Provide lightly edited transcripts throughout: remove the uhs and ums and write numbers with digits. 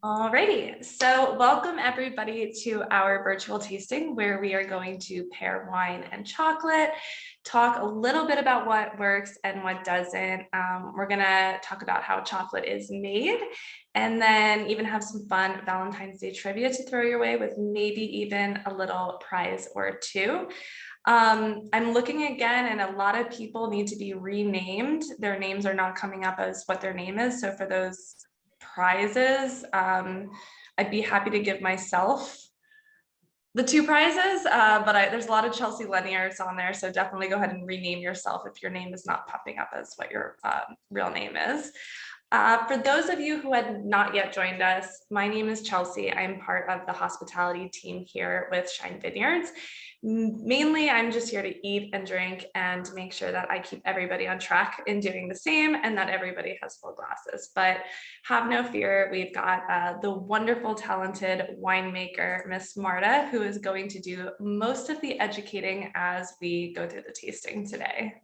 Alrighty, so welcome everybody to our virtual tasting where we are going to pair wine and chocolate, talk a little bit about what works and what doesn't. We're gonna talk about how chocolate is made and then even have some fun Valentine's Day trivia to throw your way with maybe even a little prize or two. I'm looking again and a lot of people need to be renamed. Their names are not coming up as what their name is. So for those prizes, I'd be happy to give myself the two prizes, but there's a lot of Chelsea Leniers on there, so definitely go ahead and rename yourself if your name is not popping up as what your real name is. For those of you who had not yet joined us, my name is Chelsea. I'm part of the hospitality team here with Shine Vineyards. Mainly, I'm just here to eat and drink and to make sure that I keep everybody on track in doing the same and that everybody has full glasses. But have no fear, we've got the wonderful, talented winemaker, Miss Marta, who is going to do most of the educating as we go through the tasting today.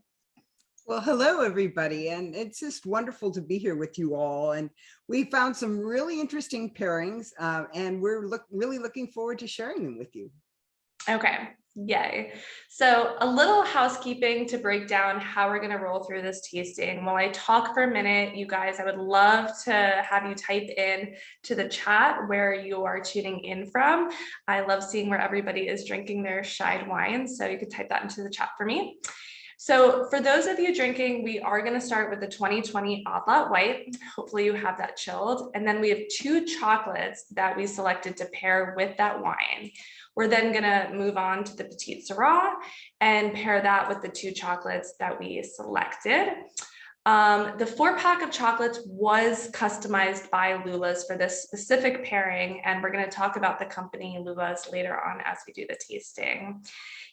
Well, hello, everybody, and it's just wonderful to be here with you all. And we found some really interesting pairings, and we're really looking forward to sharing them with you. Okay, yay. So a little housekeeping to break down how we're going to roll through this tasting. While I talk for a minute, you guys, I would love to have you type in to the chat where you are tuning in from. I love seeing where everybody is drinking their shied wine, so you could type that into the chat for me. So for those of you drinking, we are going to start with the 2020 Odd Lot White. Hopefully you have that chilled. And then we have two chocolates that we selected to pair with that wine. We're then going to move on to the Petite Syrah and pair that with the two chocolates that we selected. The 4-pack of chocolates was customized by Lula's for this specific pairing, and we're going to talk about the company Lula's later on as we do the tasting.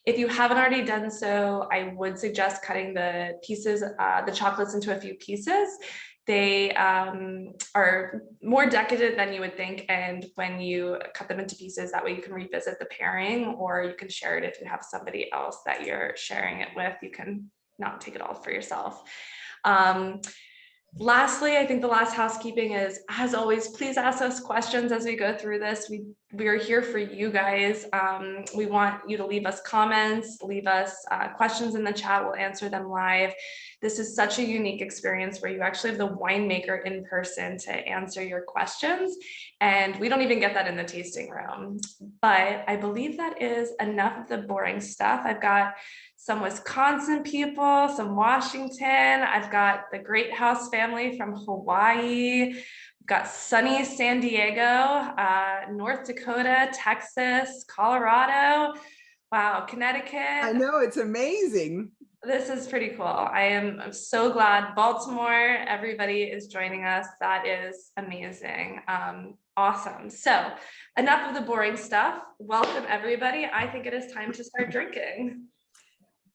If you haven't already done so, I would suggest cutting the pieces, the chocolates into a few pieces. They are more decadent than you would think, and when you cut them into pieces, that way you can revisit the pairing, or you can share it if you have somebody else that you're sharing it with. You can not take it all for yourself. Lastly, I think the last housekeeping is, as always, please ask us questions as we go through this. We are here for you guys. We want you to leave us comments, leave us questions in the chat. We'll answer them live. This is such a unique experience where you actually have the winemaker in person to answer your questions. And we don't even get that in the tasting room. But I believe that is enough of the boring stuff. I've got some Wisconsin people, some Washington. I've got the Great House family from Hawaii. We've got sunny San Diego, North Dakota, Texas, Colorado. Wow, Connecticut. I know, it's amazing. This is pretty cool. I'm so glad. Baltimore, everybody is joining us. That is amazing. Awesome. So enough of the boring stuff. Welcome, everybody. I think it is time to start drinking.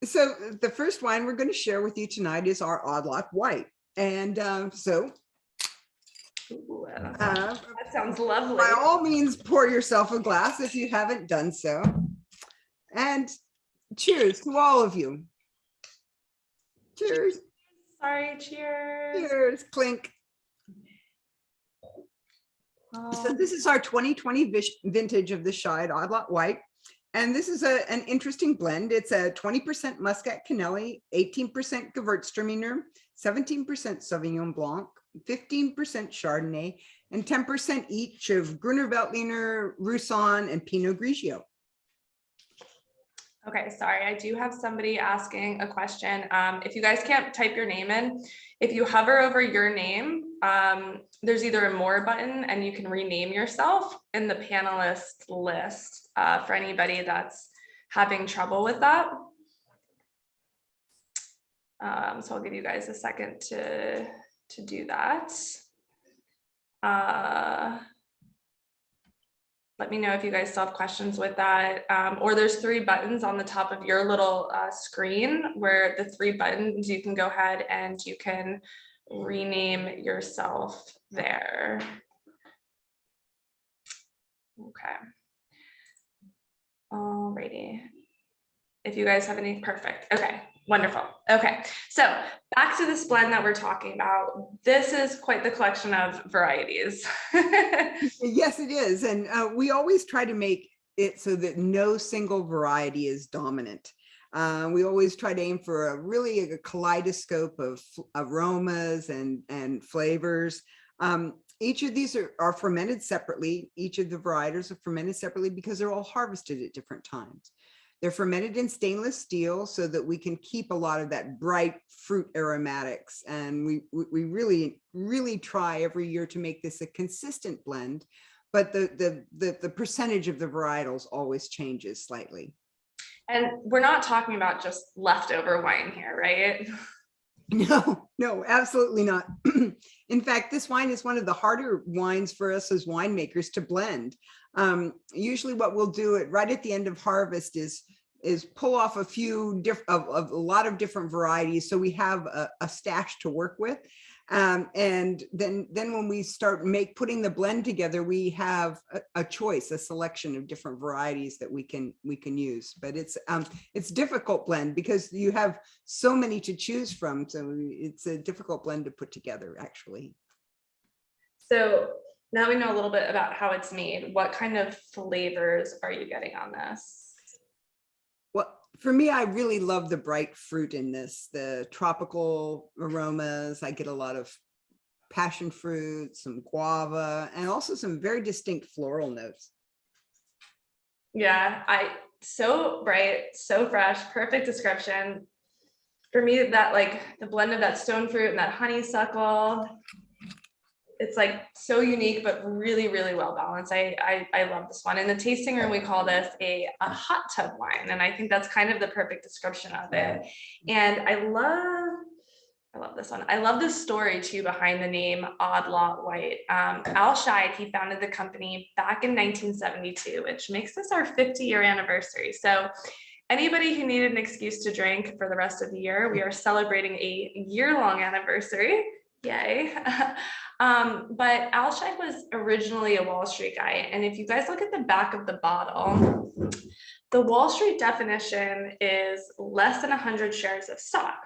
So the first wine we're going to share with you tonight is our Odd Lot White. And that sounds lovely. By all means, pour yourself a glass if you haven't done so. And cheers to all of you. Cheers. Sorry, cheers. Cheers, clink. So this is our 2020 vintage of the Shied Odd Lot White. And this is an interesting blend. It's a 20% Muscat Canelli, 18% Gewürztraminer, 17% Sauvignon Blanc, 15% Chardonnay, and 10% each of Gruner Veltliner, Roussanne, and Pinot Grigio. Okay, sorry, I do have somebody asking a question. If you guys can't type your name in, if you hover over your name, there's either a more button and you can rename yourself in the panelist list for anybody that's having trouble with that. So I'll give you guys a second to do that. Let me know if you guys still have questions with that. Or there's 3 buttons on the top of your little screen where the 3 buttons, you can go ahead and you can rename yourself there. Okay. Alrighty. If you guys have any, perfect. Okay. Wonderful. Okay, so back to this blend that we're talking about. This is quite the collection of varieties. Yes, it is. And we always try to make it so that no single variety is dominant. We always try to aim for really a kaleidoscope of aromas and flavors. Each of these are fermented separately. Each of the varieties are fermented separately because they're all harvested at different times. They're fermented in stainless steel so that we can keep a lot of that bright fruit aromatics. And we really, really try every year to make this a consistent blend, but the percentage of the varietals always changes slightly. And we're not talking about just leftover wine here, right? No, absolutely not. In fact, this wine is one of the harder wines for us as winemakers to blend. Usually what we'll do right at the end of harvest is pull off a few of a lot of different varieties, so we have a stash to work with. And then when we start putting the blend together, we have a choice, a selection of different varieties that we can use. But it's difficult blend because you have so many to choose from. So it's a difficult blend to put together, actually. So now we know a little bit about how it's made. What kind of flavors are you getting on this? Well, for me, I really love the bright fruit in this, the tropical aromas. I get a lot of passion fruit, some guava, and also some very distinct floral notes. Yeah, so bright, so fresh, perfect description. For me, that like the blend of that stone fruit and that honeysuckle, it's like so unique, but really, really well balanced. I love this one. In the tasting room, we call this a hot tub wine. And I think that's kind of the perfect description of it. And I love this one. I love the story too behind the name Odd Lot White. Al Scheid, he founded the company back in 1972, which makes this our 50-year anniversary. So anybody who needed an excuse to drink for the rest of the year, we are celebrating a year-long anniversary. Yay. But Al Scheid was originally a Wall Street guy. And if you guys look at the back of the bottle, the Wall Street definition is less than 100 shares of stock.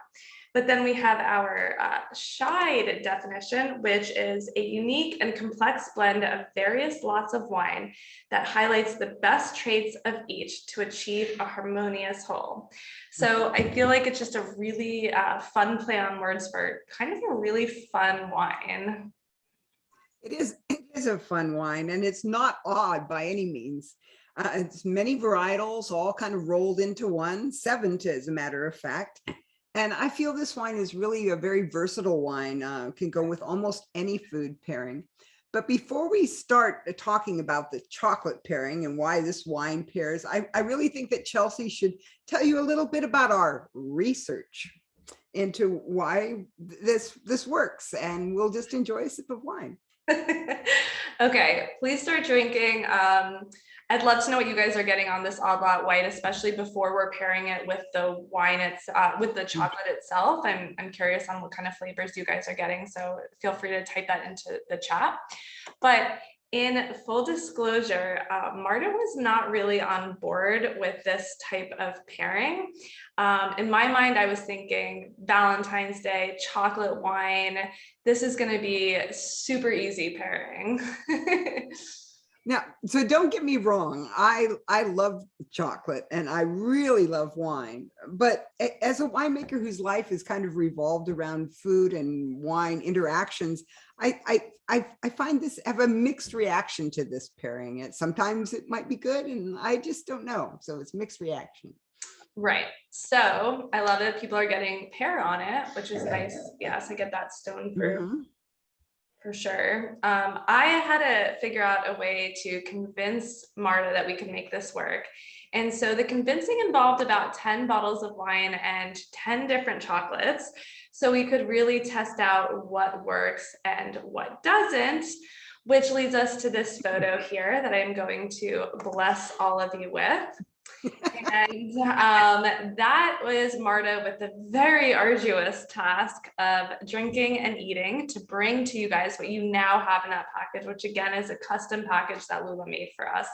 But then we have our Scheid definition, which is a unique and complex blend of various lots of wine that highlights the best traits of each to achieve a harmonious whole. So I feel like it's just a really fun play on words for kind of a really fun wine. It is a fun wine, and it's not odd by any means. It's many varietals all kind of rolled into one, 7 as a matter of fact. And I feel this wine is really a very versatile wine, can go with almost any food pairing. But before we start talking about the chocolate pairing and why this wine pairs, I really think that Chelsea should tell you a little bit about our research into why this works, and we'll just enjoy a sip of wine. Okay, please start drinking. I'd love to know what you guys are getting on this Odd Lot White, especially before we're pairing it with the wine, with the chocolate itself. I'm curious on what kind of flavors you guys are getting, so feel free to type that into the chat. But in full disclosure, Marta was not really on board with this type of pairing. In my mind, I was thinking Valentine's Day, chocolate wine. This is going to be a super easy pairing. Now, so don't get me wrong. I love chocolate and I really love wine, but as a winemaker whose life is kind of revolved around food and wine interactions, I find this have a mixed reaction to this pairing. Sometimes it might be good and I just don't know. So it's mixed reaction. Right. So I love it. People are getting pear on it, which is nice. Yes, I get that stone fruit. Mm-hmm. For sure. I had to figure out a way to convince Marta that we could make this work. And so the convincing involved about 10 bottles of wine and 10 different chocolates. So we could really test out what works and what doesn't, which leads us to this photo here that I'm going to bless all of you with. And that was Marta with the very arduous task of drinking and eating to bring to you guys what you now have in that package, which again is a custom package that Lula made for us.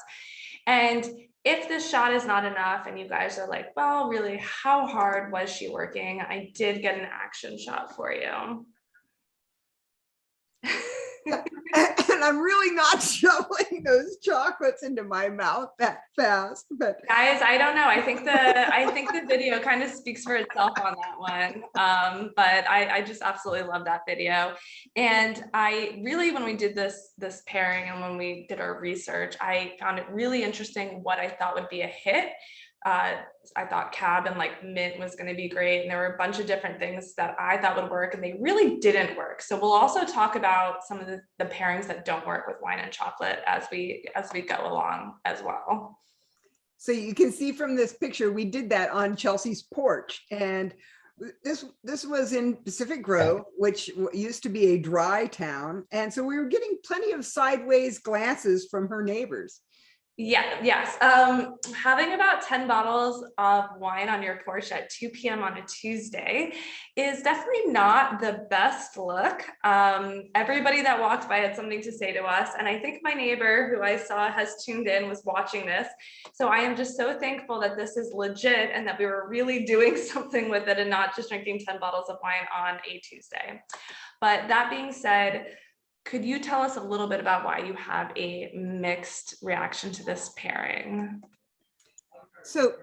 And if this shot is not enough and you guys are like, well, really, how hard was she working? I did get an action shot for you. And I'm really not shoveling those chocolates into my mouth that fast, but guys, I don't know. I think the video kind of speaks for itself on that one. But I just absolutely love that video. And I really, when we did this pairing and when we did our research, I found it really interesting what I thought would be a hit. I thought cab and like mint was going to be great, and there were a bunch of different things that I thought would work, and they really didn't work. So we'll also talk about some of the pairings that don't work with wine and chocolate as we go along as well. so you can see from this picture, we did that on Chelsea's porch, and this was in Pacific Grove, which used to be a dry town, and so we were getting plenty of sideways glances from her neighbors. Yeah, yes. Having about 10 bottles of wine on your porch at 2 p.m. on a Tuesday is definitely not the best look. Everybody that walked by had something to say to us. And I think my neighbor who I saw has tuned in was watching this. So I am just so thankful that this is legit and that we were really doing something with it and not just drinking 10 bottles of wine on a Tuesday. But that being said, could you tell us a little bit about why you have a mixed reaction to this pairing? So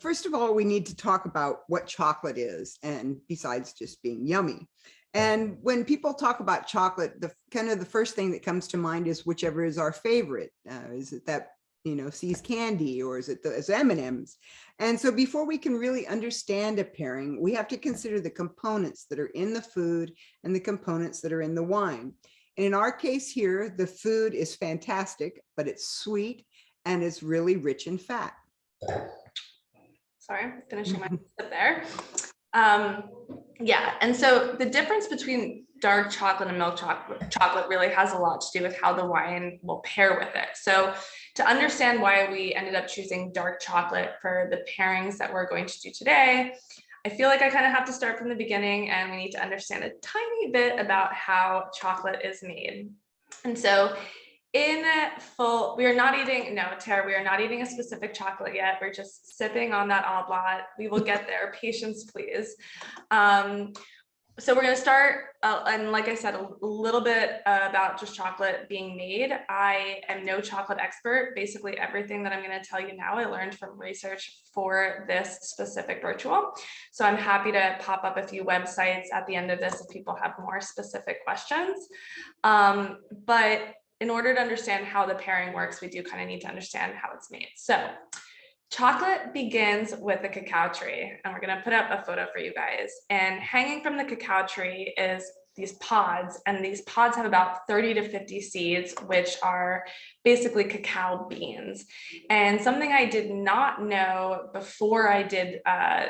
first of all, we need to talk about what chocolate is, and besides just being yummy. And when people talk about chocolate, the kind of the first thing that comes to mind is whichever is our favorite. Is it that, you know, See's candy, or is it the M&Ms? And so before we can really understand a pairing, we have to consider the components that are in the food and the components that are in the wine. And in our case here, the food is fantastic, but it's sweet and it's really rich in fat. Sorry, I'm finishing my sip there. Yeah, and so the difference between dark chocolate and milk chocolate really has a lot to do with how the wine will pair with it. So to understand why we ended up choosing dark chocolate for the pairings that we're going to do today, I feel like I kind of have to start from the beginning, and we need to understand a tiny bit about how chocolate is made. And so in full, we are not eating, no, Tara, we are not eating a specific chocolate yet. We're just sipping on that oblong. We will get there. Patience, please. So we're going to start, and like I said, a little bit about just chocolate being made. I am no chocolate expert. Basically, everything that I'm going to tell you now, I learned from research for this specific virtual. So I'm happy to pop up a few websites at the end of this if people have more specific questions. But in order to understand how the pairing works, we do kind of need to understand how it's made. So chocolate begins with the cacao tree, and we're going to put up a photo for you guys. And hanging from the cacao tree is these pods, and these pods have about 30 to 50 seeds, which are basically cacao beans. And something I did not know before I did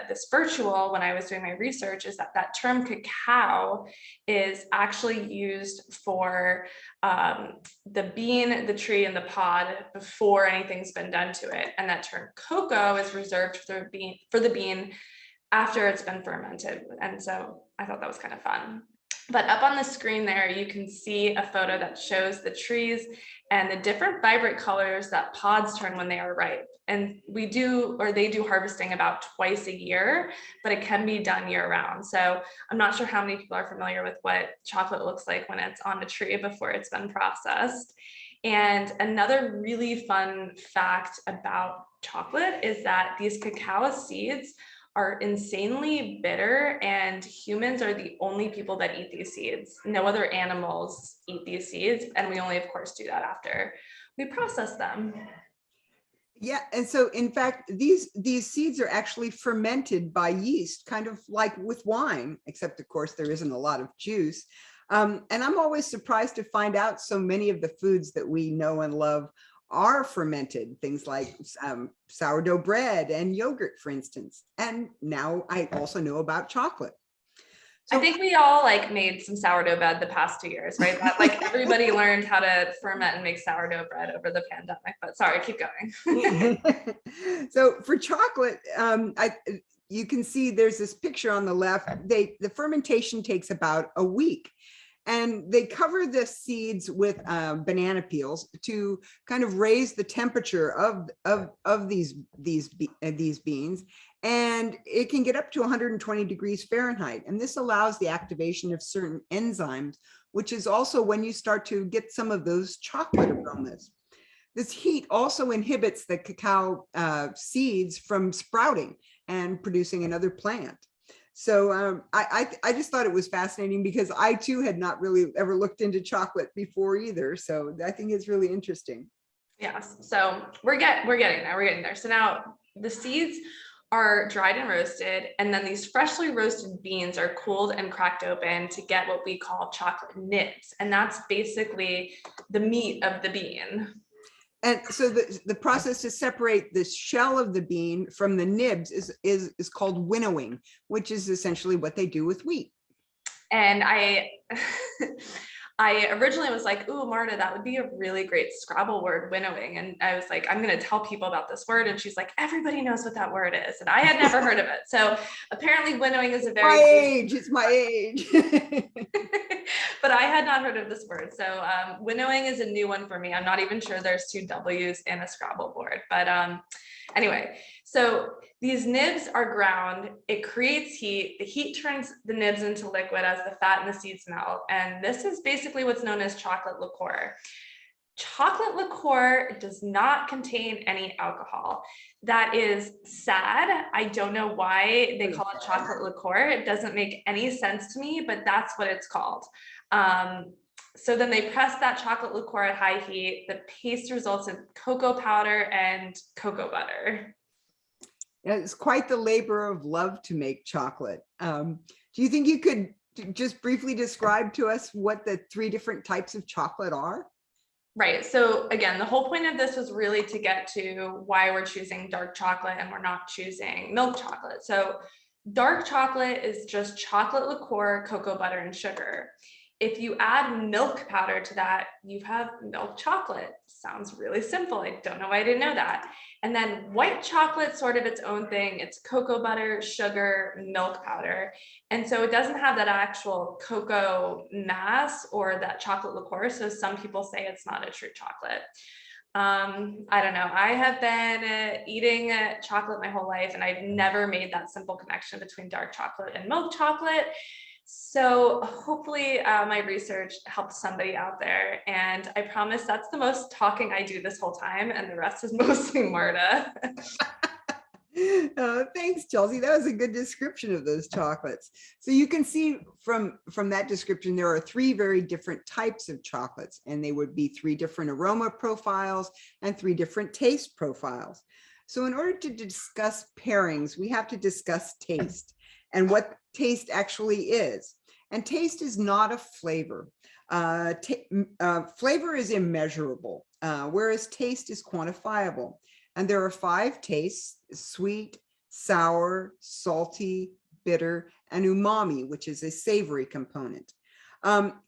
this virtual, when I was doing my research, is that that term cacao is actually used for the bean, the tree, and the pod before anything's been done to it. And that term cocoa is reserved for the bean after it's been fermented. And so I thought that was kind of fun. But up on the screen there, you can see a photo that shows the trees and the different vibrant colors that pods turn when they are ripe. And they do harvesting about twice a year, but it can be done year round. So I'm not sure how many people are familiar with what chocolate looks like when it's on a tree before it's been processed. And another really fun fact about chocolate is that these cacao seeds are insanely bitter, and humans are the only people that eat these seeds. No other animals eat these seeds, and we only, of course, do that after we process them. Yeah, and so in fact, these seeds are actually fermented by yeast, kind of like with wine, except of course there isn't a lot of juice. And I'm always surprised to find out so many of the foods that we know and love are fermented, things like sourdough bread and yogurt, for instance. And now I also know about chocolate. I So think we all like made some sourdough bread the past 2 years, right? That, like everybody learned how to ferment and make sourdough bread over the pandemic, but sorry, keep going. so for chocolate, you can see there's this picture on the left. The fermentation takes about a week. And they cover the seeds with banana peels to kind of raise the temperature of these beans. And it can get up to 120 degrees Fahrenheit. And this allows the activation of certain enzymes, which is also when you start to get some of those chocolate aromas. This heat also inhibits the cacao seeds from sprouting and producing another plant. So I just thought it was fascinating because I too had not really ever looked into chocolate before either. So I think it's really interesting. Yes, so we're getting there. So now the seeds are dried and roasted, and then these freshly roasted beans are cooled and cracked open to get what we call chocolate nibs, and that's basically the meat of the bean. And so the process to separate the shell of the bean from the nibs is called winnowing, which is essentially what they do with wheat. And I originally was like, ooh, Marta, that would be a really great Scrabble word, winnowing. And I was like, I'm going to tell people about this word. And she's like, everybody knows what that word is. And I had never heard of it. So apparently winnowing is a very it's my age. But I had not heard of this word. So winnowing is a new one for me. I'm not even sure there's 2 W's in a Scrabble board. But anyway, so these nibs are ground. It creates heat. The heat turns the nibs into liquid as the fat and the seeds melt. And this is basically what's known as chocolate liqueur. Chocolate liqueur does not contain any alcohol. That is sad. I don't know why they call it chocolate liqueur. It doesn't make any sense to me, but that's what it's called. So then they press that chocolate liqueur at high heat. The paste results in cocoa powder and cocoa butter. It's quite the labor of love to make chocolate. Do you think you could just briefly describe to us what the 3 different types of chocolate are? Right. So again, the whole point of this was really to get to why we're choosing dark chocolate and we're not choosing milk chocolate. So dark chocolate is just chocolate liqueur, cocoa butter, and sugar. If you add milk powder to that, you have milk chocolate. Sounds really simple. I don't know why I didn't know that. And then white chocolate, sort of its own thing. It's cocoa butter, sugar, milk powder. And so it doesn't have that actual cocoa mass or that chocolate liqueur. So some people say it's not a true chocolate. I don't know. I have been eating chocolate my whole life, and I've never made that simple connection between dark chocolate and milk chocolate. So hopefully my research helps somebody out there. And I promise that's the most talking I do this whole time, and the rest is mostly Marta. Thanks, Chelsea. That was a good description of those chocolates. So you can see from that description, there are 3 very different types of chocolates, and they would be 3 different aroma profiles and 3 different taste profiles. So in order to discuss pairings, we have to discuss taste and what taste actually is. And taste is not a flavor. Flavor is immeasurable, whereas taste is quantifiable. And there are 5 tastes: sweet, sour, salty, bitter, and umami, which is a savory component.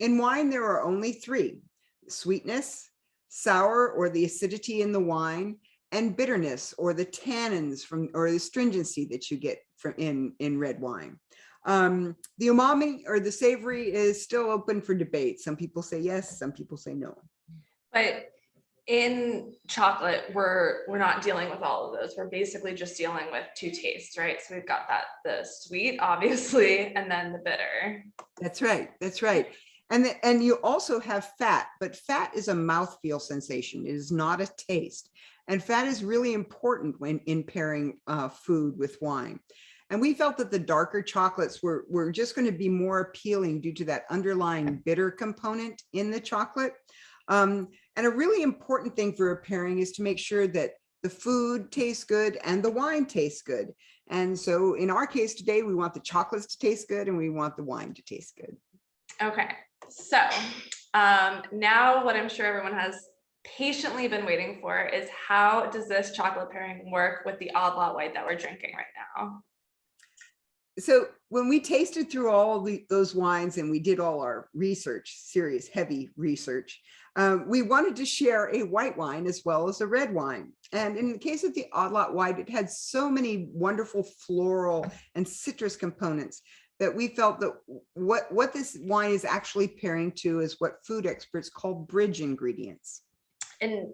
In wine, there are only 3: sweetness, sour, or the acidity in the wine, and bitterness, or the tannins or the stringency that you get from in red wine. The umami or the savory is still open for debate. Some people say yes, some people say no. But in chocolate, we're not dealing with all of those. We're basically just dealing with 2 tastes, right? So we've got the sweet, obviously, and then the bitter. That's right. That's right. And you also have fat, but fat is a mouthfeel sensation. It is not a taste. And fat is really important when in pairing food with wine. And we felt that the darker chocolates were just going to be more appealing due to that underlying bitter component in the chocolate. And a really important thing for a pairing is to make sure that the food tastes good and the wine tastes good. And so in our case today, we want the chocolates to taste good and we want the wine to taste good. Okay, so now what I'm sure everyone has patiently been waiting for is, how does this chocolate pairing work with the odd lot white that we're drinking right now? So when we tasted through all those wines and we did all our research, serious, heavy research, we wanted to share a white wine as well as a red wine. And in the case of the Odd Lot White, it had so many wonderful floral and citrus components that we felt that what this wine is actually pairing to is what food experts call bridge ingredients. And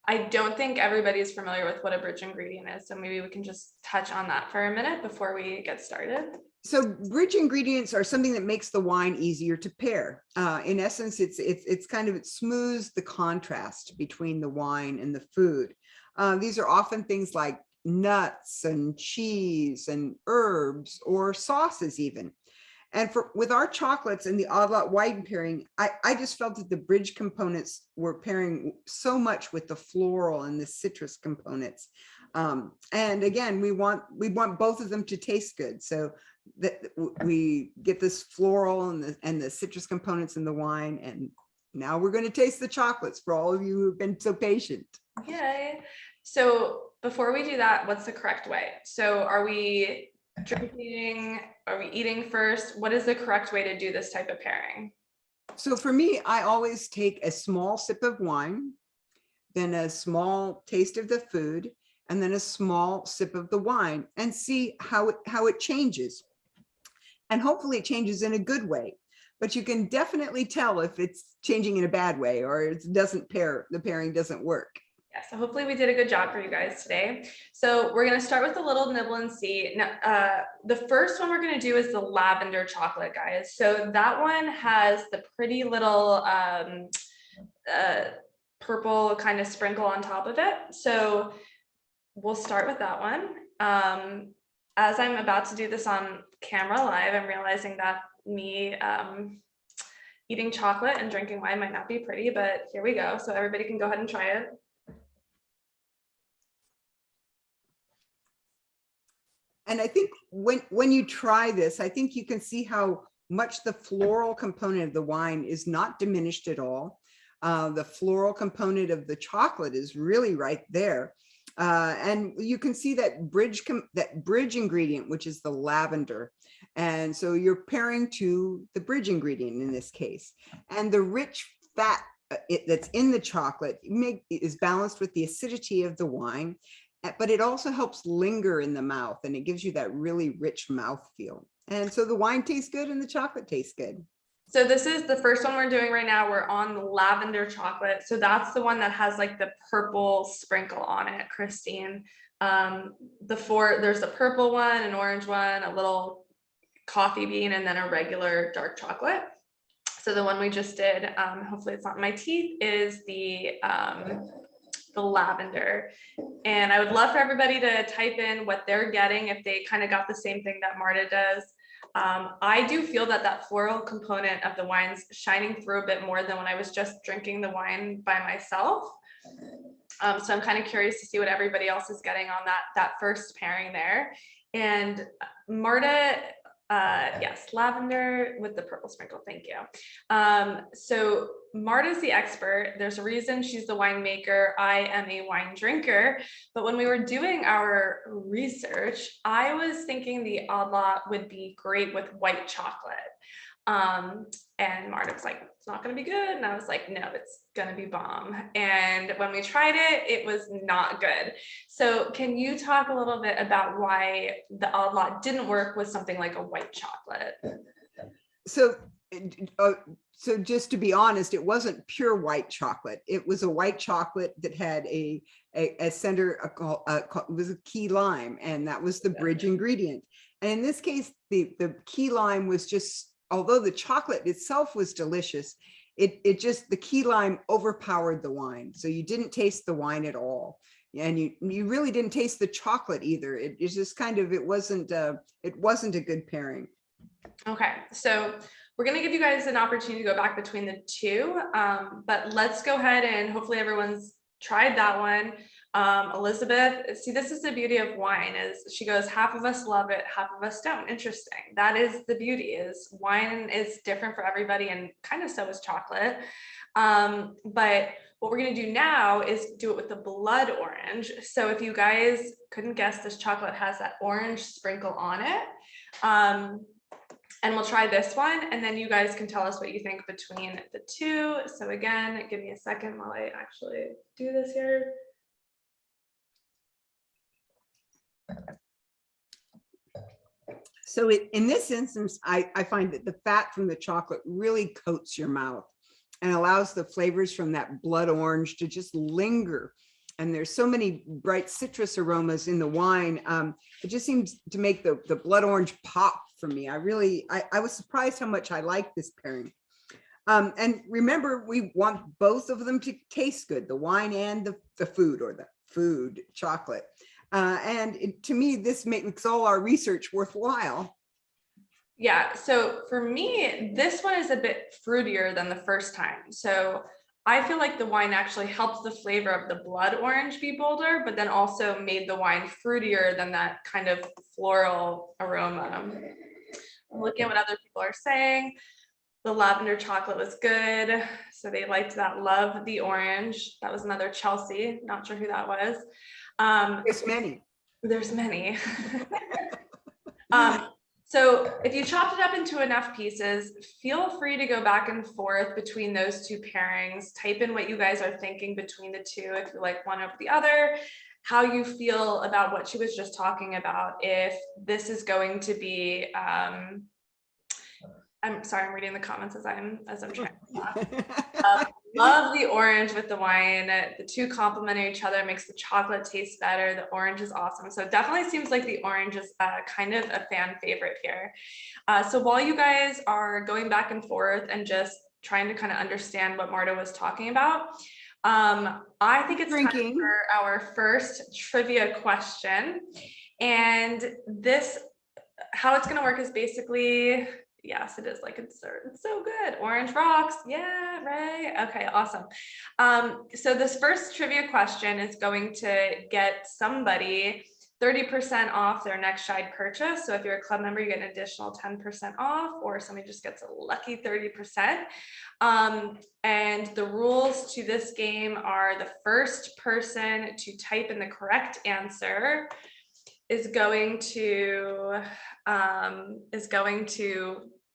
I don't think everybody is familiar with what a bridge ingredient is. So maybe we can just touch on that for a minute before we get started. So bridge ingredients are something that makes the wine easier to pair. In essence, it's kind of, it smooths the contrast between the wine and the food. These are often things like nuts and cheese and herbs or sauces even. And with our chocolates and the Odd Lot White pairing, I just felt that the bridge components were pairing so much with the floral and the citrus components. And again, we want both of them to taste good. So that we get this floral and the citrus components in the wine. And now we're going to taste the chocolates for all of you who've been so patient. Yay. So before we do that, what's the correct way? So are we drinking? Are we eating first? What is the correct way to do this type of pairing? So for me, I always take a small sip of wine, then a small taste of the food, and then a small sip of the wine and see how it changes. And hopefully it changes in a good way. But you can definitely tell if it's changing in a bad way or it doesn't pair, the pairing doesn't work. Yeah, so hopefully we did a good job for you guys today. So we're going to start with a little nibble and see. Now, the first one we're going to do is the lavender chocolate, guys. So that one has the pretty little purple kind of sprinkle on top of it. So we'll start with that one. As I'm about to do this on camera live, I'm realizing that me eating chocolate and drinking wine might not be pretty, but here we go. So everybody can go ahead and try it. And I think when you try this, I think you can see how much the floral component of the wine is not diminished at all. The floral component of the chocolate is really right there. And you can see that bridge ingredient, which is the lavender. And so you're pairing to the bridge ingredient in this case. And the rich fat that's in the chocolate is balanced with the acidity of the wine, but it also helps linger in the mouth and it gives you that really rich mouthfeel. And so the wine tastes good and the chocolate tastes good. So this is the first one we're doing right now. We're on the lavender chocolate. So that's the one that has like the purple sprinkle on it, Christine. There's a purple one, an orange one, a little coffee bean, and then a regular dark chocolate. So the one we just did, hopefully it's not in my teeth, is the lavender. And I would love for everybody to type in what they're getting if they kind of got the same thing that Marta does. I do feel that floral component of the wine's shining through a bit more than when I was just drinking the wine by myself. So I'm kind of curious to see what everybody else is getting on that first pairing there. And Marta, yes, lavender with the purple sprinkle. Thank you. So Marta's the expert. There's a reason she's the winemaker. I am a wine drinker. But when we were doing our research, I was thinking the Odd Lot would be great with white chocolate. And Marta was like, it's not going to be good. And I was like, no, it's going to be bomb. And when we tried it, it was not good. So can you talk a little bit about why the Odd Lot didn't work with something like a white chocolate? So just to be honest, it wasn't pure white chocolate. It was a white chocolate that had a center, it was a key lime, and that was the bridge ingredient. And in this case, the key lime was just, although the chocolate itself was delicious, it just, the key lime overpowered the wine. So you didn't taste the wine at all. And you really didn't taste the chocolate either. It's just kind of, it wasn't a good pairing. Okay, so we're going to give you guys an opportunity to go back between the two, but let's go ahead and hopefully everyone's tried that one. Elizabeth, see, this is the beauty of wine, is she goes, half of us love it, half of us don't. Interesting. That is the beauty, is wine is different for everybody, and kind of so is chocolate. But what we're going to do now is do it with the blood orange. So if you guys couldn't guess, this chocolate has that orange sprinkle on it. And we'll try this one, and then you guys can tell us what you think between the two. So again, give me a second while I actually do this here. So in this instance, I find that the fat from the chocolate really coats your mouth and allows the flavors from that blood orange to just linger. And there's so many bright citrus aromas in the wine. It just seems to make the blood orange pop for me. I was surprised how much I like this pairing. And remember, we want both of them to taste good, the wine and the food, or the food chocolate. To me, this makes all our research worthwhile. Yeah, so for me, this one is a bit fruitier than the first time. So I feel like the wine actually helped the flavor of the blood orange be bolder, but then also made the wine fruitier than that kind of floral aroma. I'm looking at what other people are saying. The lavender chocolate was good. So they liked that. Love the orange. That was another Chelsea. Not sure who that was. There's many. There's many. So if you chopped it up into enough pieces, feel free to go back and forth between those two pairings. Type in what you guys are thinking between the two, if you like one over the other, how you feel about what she was just talking about. If this is going to be, I'm sorry, I'm reading the comments as I'm trying. Love the orange with the wine. The two complement each other, makes the chocolate taste better. The orange is awesome. So it definitely seems like the orange is kind of a fan favorite here. So while you guys are going back and forth and just trying to kind of understand what Marta was talking about, I think it's time for our first trivia question. And this, how it's going to work is basically, yes, it is like a dessert. It's so good. Orange rocks. Yeah, right. Okay, awesome. So this first trivia question is going to get somebody 30% off their next Shide purchase. So if you're a club member, you get an additional 10% off, or somebody just gets a lucky 30%. And the rules to this game are the first person to type in the correct answer is going to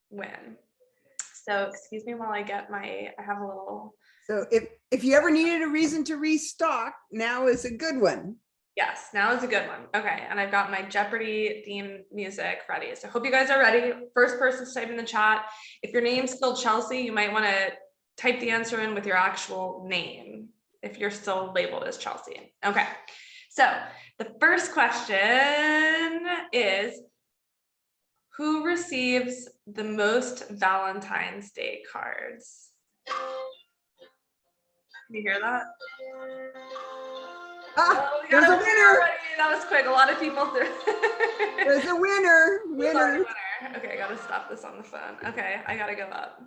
win. So excuse me while I get I have a little. So if you ever needed a reason to restock, now is a good one. Yes, now is a good one. Okay, and I've got my Jeopardy theme music ready. So hope you guys are ready. First person to type in the chat. If your name's still Chelsea, you might want to type the answer in with your actual name if you're still labeled as Chelsea. Okay, so the first question is, who receives the most Valentine's Day cards? Can you hear that? Oh, there's a winner. That was quick. A lot of people threw. There's a winner. Okay, I gotta stop this on the phone. Okay, I gotta go up.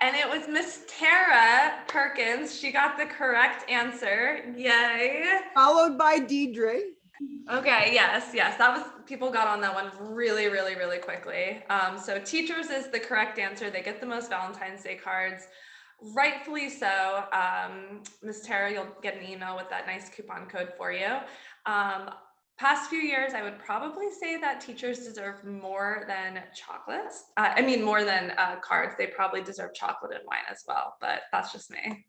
And it was Miss Tara Perkins. She got the correct answer. Yay. Followed by Deidre. Okay, yes, that was, people got on that one really, really, really quickly. So teachers is the correct answer. They get the most Valentine's Day cards, rightfully so. Ms. Tara, you'll get an email with that nice coupon code for you. Past few years, I would probably say that teachers deserve more than chocolates. More than cards. They probably deserve chocolate and wine as well, but that's just me.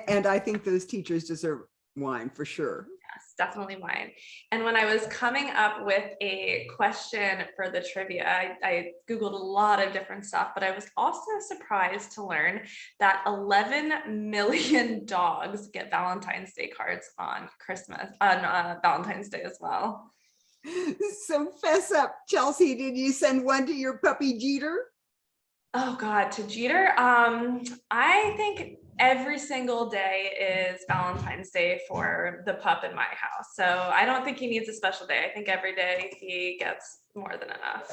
And I think those teachers deserve wine for sure. Yes, definitely wine. And when I was coming up with a question for the trivia, I Googled a lot of different stuff, but I was also surprised to learn that 11 million dogs get Valentine's Day cards on Valentine's Day as well. So fess up, Chelsea, did you send one to your puppy Jeter? Oh God, to Jeter? I think every single day is Valentine's Day for the pup in my house. So I don't think he needs a special day. I think every day he gets more than enough.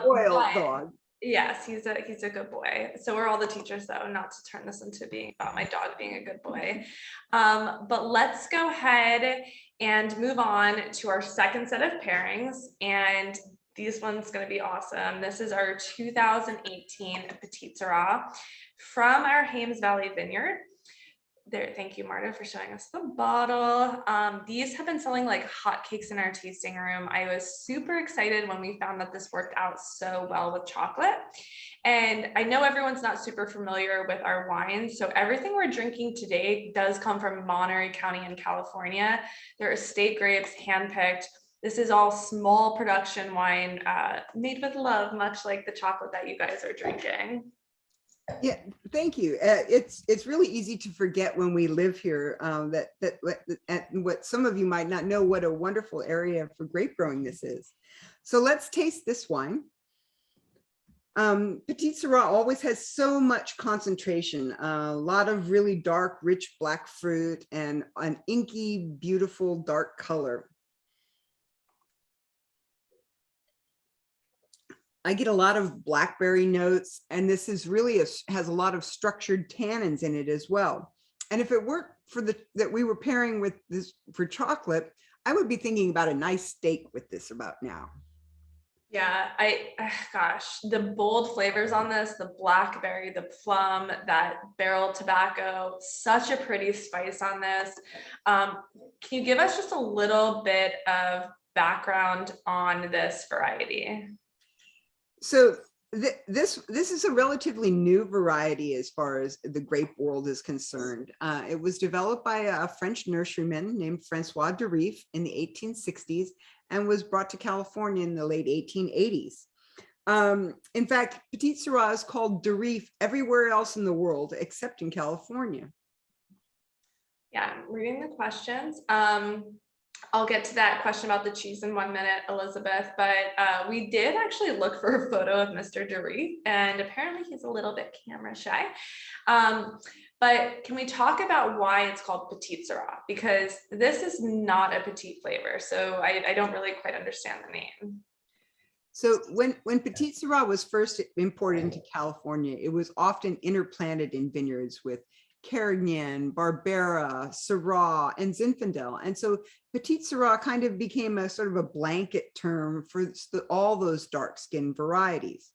Spoiled dog. Yes, he's a good boy. So we're all the teachers, though, not to turn this into being about my dog being a good boy. But let's go ahead and move on to our second set of pairings. And these one's going to be awesome. This is our 2018 Petite Syrah from our Hames Valley Vineyard. There, thank you, Marta, for showing us the bottle. These have been selling like hotcakes in our tasting room. I was super excited when we found that this worked out so well with chocolate. And I know everyone's not super familiar with our wines, so everything we're drinking today does come from Monterey County in California. They're estate grapes, handpicked. This is all small production wine made with love, much like the chocolate that you guys are drinking. Yeah, thank you. It's really easy to forget when we live here what some of you might not know what a wonderful area for grape growing this is. So let's taste this wine. Petite Syrah always has so much concentration, a lot of really dark, rich black fruit and an inky, beautiful dark color. I get a lot of blackberry notes, and this is really has a lot of structured tannins in it as well. And if it weren't for that we were pairing with this for chocolate, I would be thinking about a nice steak with this about now. Yeah, gosh, the bold flavors on this, the blackberry, the plum, that barrel tobacco, such a pretty spice on this. Can you give us just a little bit of background on this variety? So this is a relatively new variety as far as the grape world is concerned. It was developed by a French nurseryman named Francois Derif in the 1860s and was brought to California in the late 1880s. In fact, Petite Syrah is called Derif everywhere else in the world except in California. Yeah, I'm reading the questions. I'll get to that question about the cheese in 1 minute, Elizabeth, but we did actually look for a photo of Mr. Derif, and apparently he's a little bit camera shy. But can we talk about why it's called Petite Syrah? Because this is not a petite flavor, so I don't really quite understand the name. So when Petite Syrah was first imported into California, it was often interplanted in vineyards with Carignan, Barbera, Syrah, and Zinfandel. And so Petite Syrah kind of became a sort of a blanket term for all those dark skinned varieties.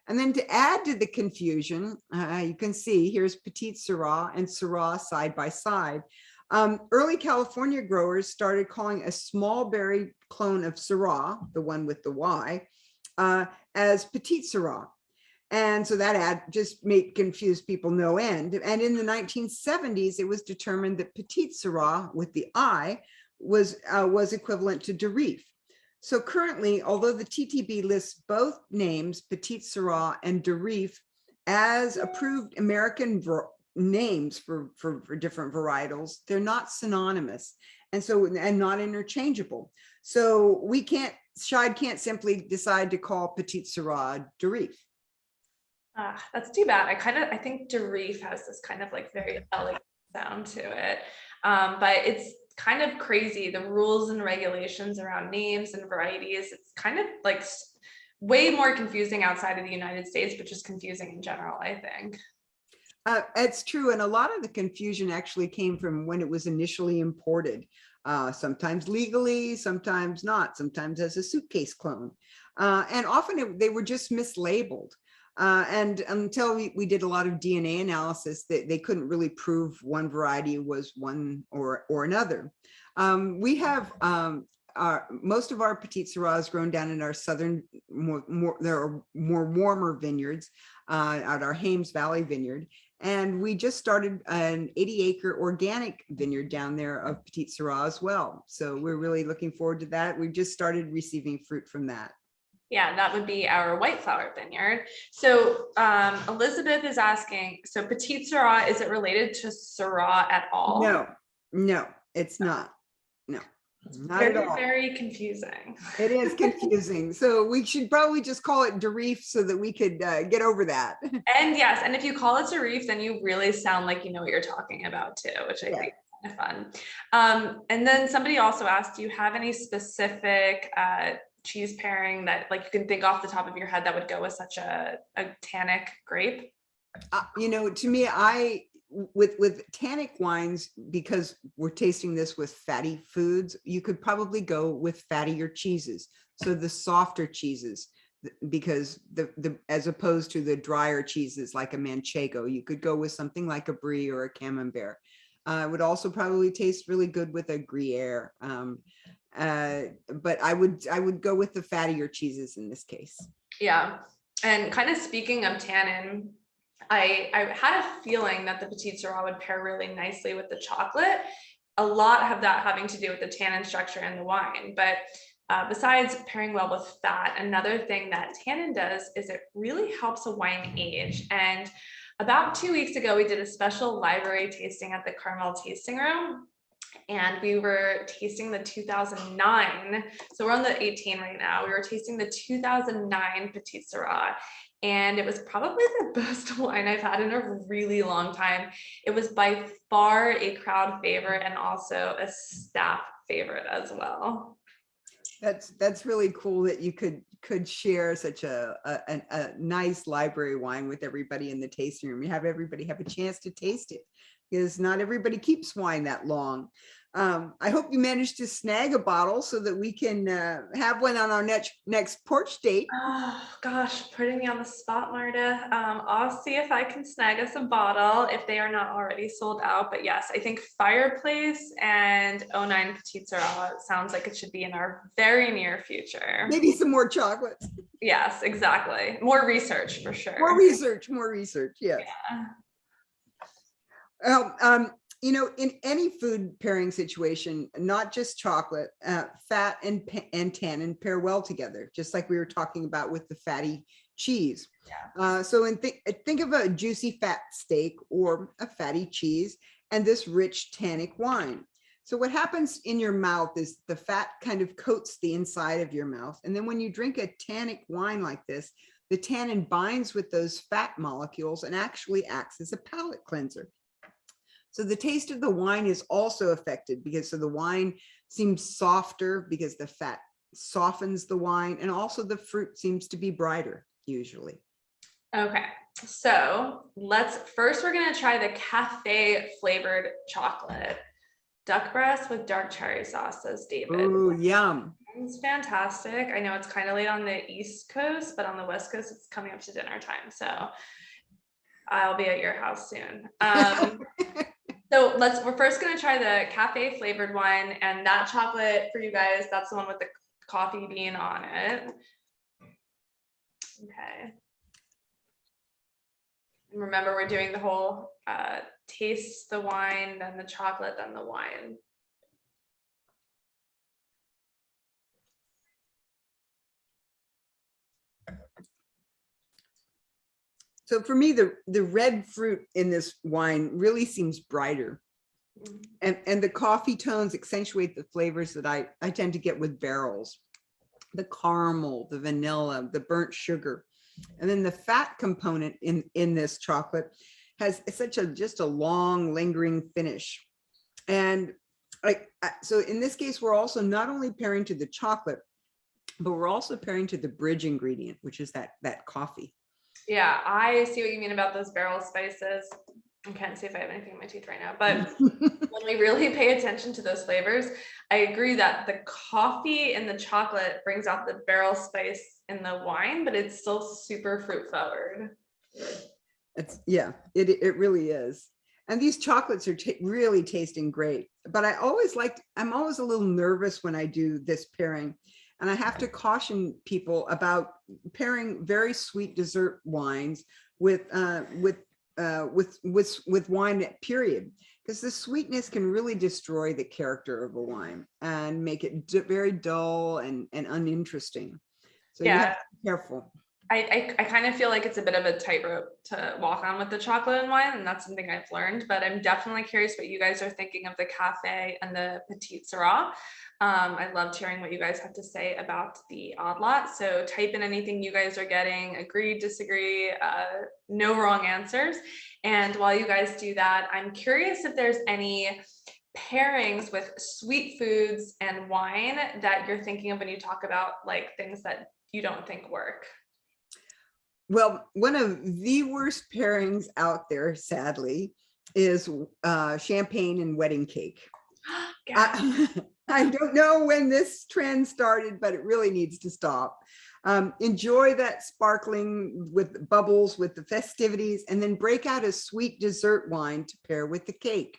And then to add to the confusion, you can see here's Petite Syrah and Syrah side by side. Early California growers started calling a small berry clone of Syrah, the one with the Y, as Petite Syrah. And so that just made confuse people no end. And in the 1970s, it was determined that Petite Syrah with the I was equivalent to Derif. So currently, although the TTB lists both names, Petite Syrah and Derif, as approved American names for different varietals, they're not synonymous and not interchangeable. So Scheid can't simply decide to call Petite Syrah Derif. That's too bad. I think Derif has this kind of like very elegant sound to it. But it's kind of crazy, the rules and regulations around names and varieties. It's kind of like way more confusing outside of the United States, but just confusing in general, I think. It's true. And a lot of the confusion actually came from when it was initially imported, sometimes legally, sometimes not, sometimes as a suitcase clone. And often they were just mislabeled. And until we did a lot of DNA analysis, they couldn't really prove one variety was one or another. We have most of our Petite Syrahs grown down in our southern, there are more warmer vineyards at our Hames Valley Vineyard. And we just started an 80-acre organic vineyard down there of Petite Syrah as well. So we're really looking forward to that. We've just started receiving fruit from that. Yeah, that would be our white flower vineyard. So Elizabeth is asking, so Petite Syrah, is it related to Syrah at all? No, it's not. No, not at all. Very confusing. It is confusing. So we should probably just call it Derif so that we could get over that. And yes, and if you call it Derif, then you really sound like you know what you're talking about too, which I think is kind of fun. And then somebody also asked, do you have any specific cheese pairing that like you can think off the top of your head that would go with such a tannic grape? To me, with tannic wines, because we're tasting this with fatty foods, you could probably go with fattier cheeses. So the softer cheeses, because the as opposed to the drier cheeses like a manchego, you could go with something like a brie or a camembert. It would also probably taste really good with a Gruyere. But I would go with the fattier cheeses in this case. Yeah. And kind of speaking of tannin, I had a feeling that the Petite Sirah would pair really nicely with the chocolate. A lot of that having to do with the tannin structure in the wine. But besides pairing well with fat, another thing that tannin does is it really helps a wine age. And about 2 weeks ago, we did a special library tasting at the Carmel Tasting Room. And we were tasting the 2009. So we're on the 18 right now. We were tasting the 2009 Petite Sirah. And it was probably the best wine I've had in a really long time. It was by far a crowd favorite and also a staff favorite as well. That's really cool that you could share such a nice library wine with everybody in the tasting room. You have everybody have a chance to taste it, because not everybody keeps wine that long. I hope you managed to snag a bottle so that we can have one on our next porch date. Oh gosh, putting me on the spot, Marta. I'll see if I can snag us a bottle if they are not already sold out. But yes, I think Fireplace and '09 Petite Sirah sounds like it should be in our very near future. Maybe some more chocolates. Yes, exactly. More research for sure. More research. Yes. Yeah. In any food pairing situation, not just chocolate, fat and tannin pair well together, just like we were talking about with the fatty cheese. Yeah. So think of a juicy fat steak or a fatty cheese and this rich tannic wine. So what happens in your mouth is the fat kind of coats the inside of your mouth. And then when you drink a tannic wine like this, the tannin binds with those fat molecules and actually acts as a palate cleanser. So the taste of the wine is also affected because the wine seems softer because the fat softens the wine, and also the fruit seems to be brighter usually. Okay, so we're gonna try the cafe flavored chocolate. Duck breast with dark cherry sauce, says David. Oh, yum. It's fantastic. I know it's kind of late on the East Coast, but on the West Coast, it's coming up to dinner time. So I'll be at your house soon. So we're first going to try the cafe flavored one, and that chocolate for you guys, that's the one with the coffee bean on it. Okay. And remember, we're doing the whole taste the wine, then the chocolate, then the wine. So for me, the red fruit in this wine really seems brighter. And the coffee tones accentuate the flavors that I tend to get with barrels. The caramel, the vanilla, the burnt sugar. And then the fat component in this chocolate has just a long lingering finish. And so in this case, we're also not only pairing to the chocolate, but we're also pairing to the bridge ingredient, which is that coffee. Yeah, I see what you mean about those barrel spices. I can't see if I have anything in my teeth right now, but when we really pay attention to those flavors, I agree that the coffee and the chocolate brings out the barrel spice in the wine, but it's still super fruit forward. It really is. And these chocolates are really tasting great, but I'm always a little nervous when I do this pairing. And I have to caution people about pairing very sweet dessert wines with wine, period, because the sweetness can really destroy the character of a wine and make it very dull and uninteresting. So you have to be careful. I kind of feel like it's a bit of a tightrope to walk on with the chocolate and wine, and that's something I've learned, but I'm definitely curious what you guys are thinking of the cafe and the Petite Sirah. I loved hearing what you guys have to say about the odd lot. So type in anything you guys are getting, agree, disagree, no wrong answers. And while you guys do that, I'm curious if there's any pairings with sweet foods and wine that you're thinking of when you talk about like things that you don't think work? Well, one of the worst pairings out there, sadly, is champagne and wedding cake. Yeah. I don't know when this trend started, but it really needs to stop. Enjoy that sparkling with bubbles with the festivities, and then break out a sweet dessert wine to pair with the cake.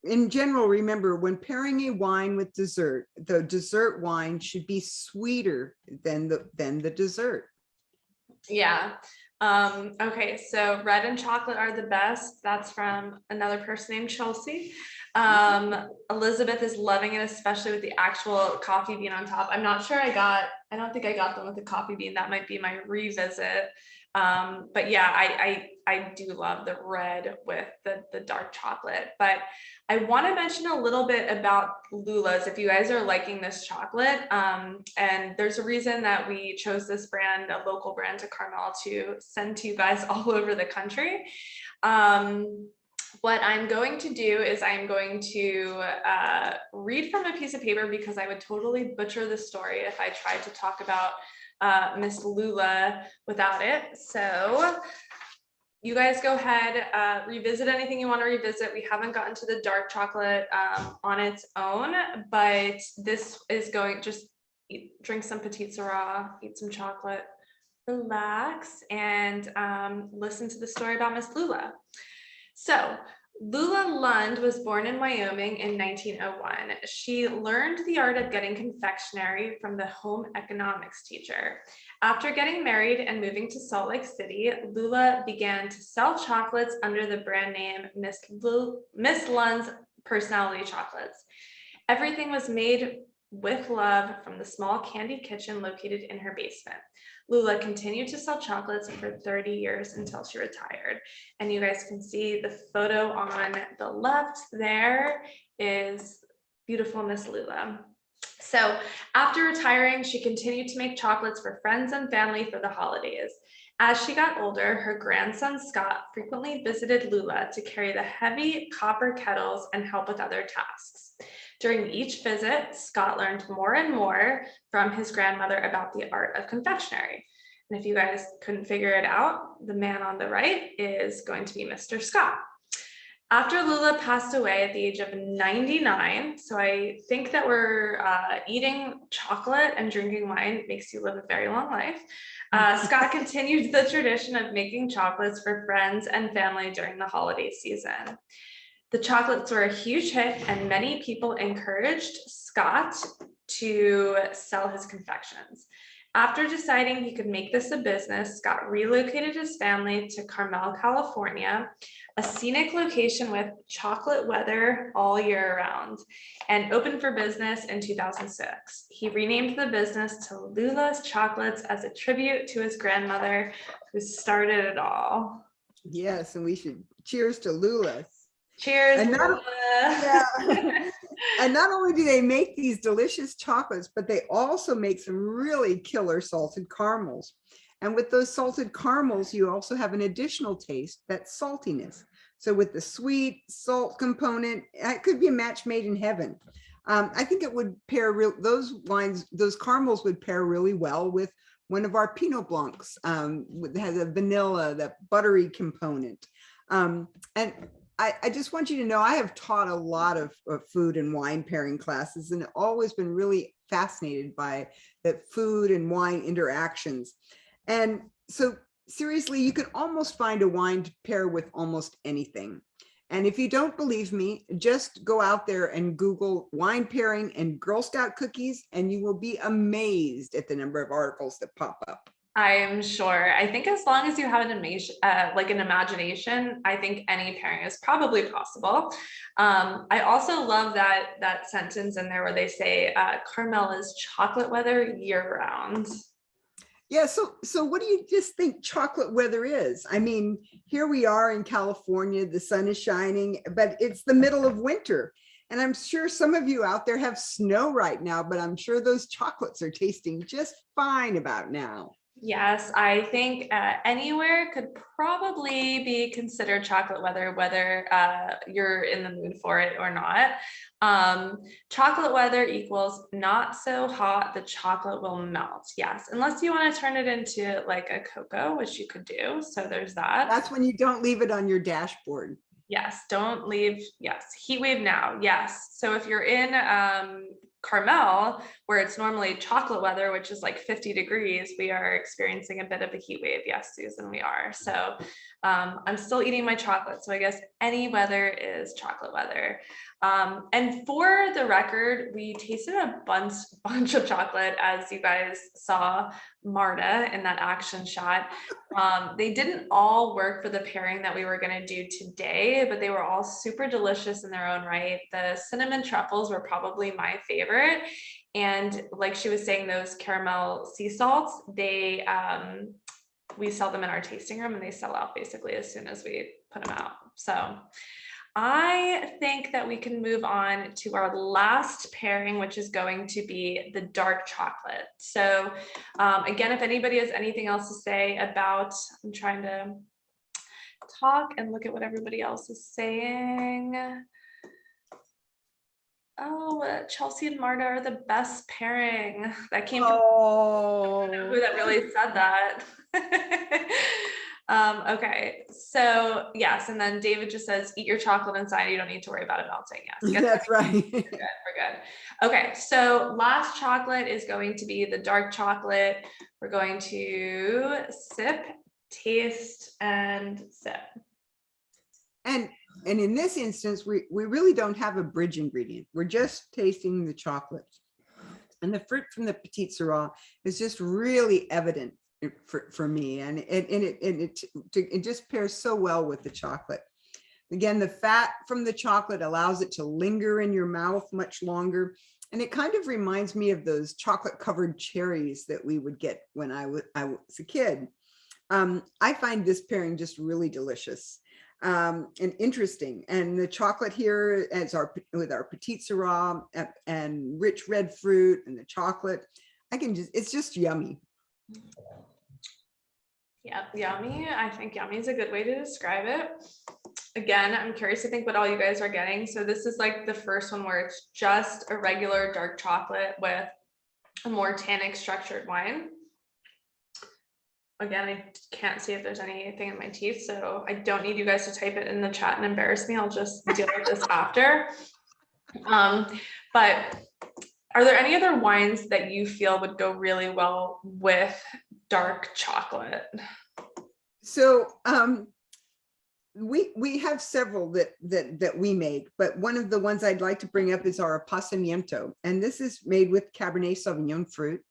In general, remember, when pairing a wine with dessert, the dessert wine should be sweeter than the dessert. Yeah. Okay, so red and chocolate are the best. That's from another person named Chelsea. Elizabeth is loving it, especially with the actual coffee bean on top. I'm not sure I don't think I got them with the coffee bean. That might be my revisit. But yeah, I do love the red with the dark chocolate. But I want to mention a little bit about Lula's if you guys are liking this chocolate. And there's a reason that we chose this brand, a local brand to Carmel, to send to you guys all over the country. What I'm going to do is I'm going to read from a piece of paper because I would totally butcher the story if I tried to talk about Miss Lula without it. So you guys go ahead, revisit anything you want to revisit. We haven't gotten to the dark chocolate on its own, but this is going, just drink some Petite Sirah, eat some chocolate, relax, and listen to the story about Miss Lula. So Lula Lund was born in Wyoming in 1901. She learned the art of getting confectionery from the home economics teacher. After getting married and moving to Salt Lake City, Lula began to sell chocolates under the brand name Miss Lund's Personality Chocolates. Everything was made with love from the small candy kitchen located in her basement. Lula continued to sell chocolates for 30 years until she retired. And you guys can see the photo on the left there is beautiful Miss Lula. So after retiring, she continued to make chocolates for friends and family for the holidays. As she got older, her grandson Scott frequently visited Lula to carry the heavy copper kettles and help with other tasks. During each visit, Scott learned more and more from his grandmother about the art of confectionery. And if you guys couldn't figure it out, the man on the right is going to be Mr. Scott. After Lula passed away at the age of 99, so I think that we're eating chocolate and drinking wine makes you live a very long life. Scott continued the tradition of making chocolates for friends and family during the holiday season. The chocolates were a huge hit, and many people encouraged Scott to sell his confections. After deciding he could make this a business, Scott relocated his family to Carmel, California, a scenic location with chocolate weather all year round, and opened for business in 2006. He renamed the business to Lula's Chocolates as a tribute to his grandmother, who started it all. Yes, and we should cheers to Lula's. Cheers, and not, Lula. Yeah. And not only do they make these delicious chocolates, but they also make some really killer salted caramels. And with those salted caramels, you also have an additional taste, that saltiness. So with the sweet salt component, it could be a match made in heaven. I think it would pair those caramels would pair really well with one of our Pinot Blancs. It has a vanilla, that buttery component. And I just want you to know, I have taught a lot of food and wine pairing classes, and always been really fascinated by the food and wine interactions. And so seriously, you can almost find a wine to pair with almost anything. And if you don't believe me, just go out there and Google wine pairing and Girl Scout cookies, and you will be amazed at the number of articles that pop up. I am sure. I think as long as you have an imagination, I think any pairing is probably possible. I also love that sentence in there where they say Carmel is chocolate weather year round. Yeah, so what do you just think chocolate weather is? I mean, here we are in California, the sun is shining, but it's the middle of winter. And I'm sure some of you out there have snow right now, but I'm sure those chocolates are tasting just fine about now. Yes, I think anywhere could probably be considered chocolate weather, whether you're in the mood for it or not. Chocolate weather equals not so hot, the chocolate will melt. Yes, unless you want to turn it into like a cocoa, which you could do. So there's that. That's when you don't leave it on your dashboard. Yes, don't leave. Yes, heat wave now. Yes. So if you're in Carmel, where it's normally chocolate weather, which is like 50 degrees, we are experiencing a bit of a heat wave. Yes, Susan, we are. So I'm still eating my chocolate. So I guess any weather is chocolate weather. And for the record, we tasted a bunch of chocolate, as you guys saw Marta in that action shot. They didn't all work for the pairing that we were going to do today, but they were all super delicious in their own right. The cinnamon truffles were probably my favorite. And like she was saying, those caramel sea salts, we sell them in our tasting room and they sell out basically as soon as we put them out. So I think that we can move on to our last pairing, which is going to be the dark chocolate. So again, if anybody has anything else to say about, I'm trying to talk and look at what everybody else is saying. Oh, Chelsea and Marta are the best pairing. That came from who that really said that. Okay, so yes, and then David just says, eat your chocolate inside. You don't need to worry about it melting. Yes, That's right. we're good. Okay, so last chocolate is going to be the dark chocolate. We're going to sip, taste, and sip. And in this instance, we really don't have a bridge ingredient. We're just tasting the chocolate. And the fruit from the Petite Sirah is just really evident for me. And it just pairs so well with the chocolate. Again, the fat from the chocolate allows it to linger in your mouth much longer. And it kind of reminds me of those chocolate covered cherries that we would get when I was a kid. I find this pairing just really delicious and interesting. And the chocolate here as with our Petite Sirah and rich red fruit and the chocolate, it's just yummy. Yeah, yummy. I think yummy is a good way to describe it. Again, I'm curious to think what all you guys are getting. So this is like the first one where it's just a regular dark chocolate with a more tannic structured wine. Again, I can't see if there's anything in my teeth, so I don't need you guys to type it in the chat and embarrass me. I'll just deal with this after. But are there any other wines that you feel would go really well with dark chocolate? So we have several that we make, but one of the ones I'd like to bring up is our Pasamiento, and this is made with Cabernet Sauvignon fruit.